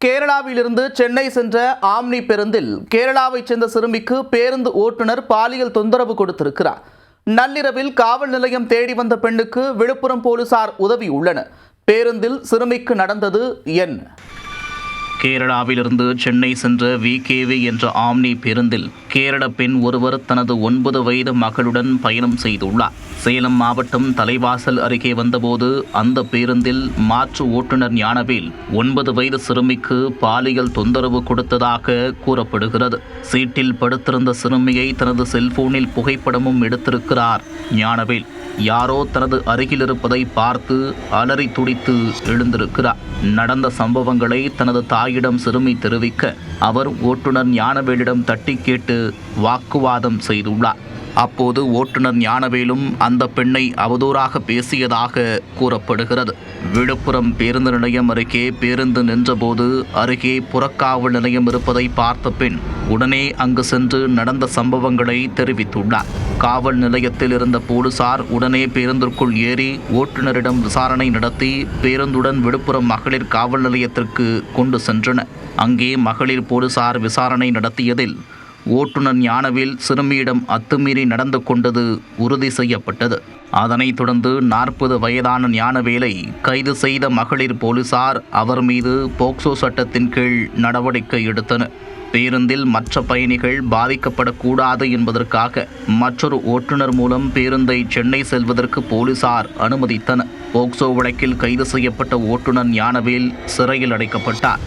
கேரளாவிலிருந்து சென்னை சென்ற ஆம்னி பேருந்தில் கேரளாவைச் சேர்ந்த சிறுமிக்கு பேருந்து ஓட்டுநர் பாலியல் தொந்தரவு கொடுத்திருக்கிறார். நள்ளிரவில் காவல் நிலையம் தேடி வந்த பெண்ணுக்கு விழுப்புரம் போலீசார் உதவியுள்ளனர். பேருந்தில் சிறுமிக்கு நடந்தது என்ன? கேரளாவிலிருந்து சென்னை சென்ற VKV என்ற ஆம்னி பேருந்தில் கேரள பெண் ஒருவர் தனது 9 வயது மகளுடன் பயணம் செய்துள்ளார். சேலம் மாவட்டம் தலைவாசல் அருகே வந்தபோது அந்த பேருந்தில் மாற்று ஓட்டுநர் ஞானவேல் 9 வயது சிறுமிக்கு பாலியல் தொந்தரவு கொடுத்ததாக கூறப்படுகிறது. சீட்டில் படுத்திருந்த சிறுமியை தனது செல்போனில் புகைப்படமும் எடுத்திருக்கிறார் ஞானவேல். யாரோ தனது அருகில் இருப்பதை பார்த்து அலறி துடித்து எழுந்திருக்கிறார். நடந்த சம்பவங்களை தனது தாயிடம் சிறுமி தெரிவிக்க அவர் ஓட்டுநர் ஞானவேலிடம் தட்டி கேட்டு வாக்குவாதம் செய்துள்ளார். அப்போது ஓட்டுநர் ஞானவேலும் அந்த பெண்ணை அவதூறாக பேசியதாக கூறப்படுகிறது. விழுப்புரம் பேருந்து நிலையம் அருகே பேருந்து நின்றபோது அருகே புறக்காவல் நிலையம் இருப்பதை பார்த்த பெண் உடனே அங்கு சென்று நடந்த சம்பவங்களை தெரிவித்துள்ளார். காவல் நிலையத்தில் இருந்த போலீசார் உடனே பேருந்திற்குள் ஏறி ஓட்டுநரிடம் விசாரணை நடத்தி பேருந்துடன் விழுப்புரம் மகளிர் காவல் நிலையத்திற்கு கொண்டு சென்றனர். அங்கே மகளிர் போலீசார் விசாரணை நடத்தியதில் ஓட்டுநர் ஞானவேல் சிறுமியிடம் அத்துமீறி நடந்து கொண்டது உறுதி செய்யப்பட்டது. அதனைத் தொடர்ந்து 40 வயதான ஞானவேலை கைது செய்த மகளிர் போலீசார் அவர் மீது போக்சோ சட்டத்தின் கீழ் நடவடிக்கை எடுத்தனர். பேருந்தில் மற்ற பயணிகள் பாதிக்கப்படக்கூடாது என்பதற்காக மற்றொரு ஓட்டுநர் மூலம் பேருந்தை சென்னை செல்வதற்கு போலீசார் அனுமதித்தனர். போக்சோ வழக்கில் கைது செய்யப்பட்ட ஓட்டுநர் ஞானவேல் சிறையில் அடைக்கப்பட்டார்.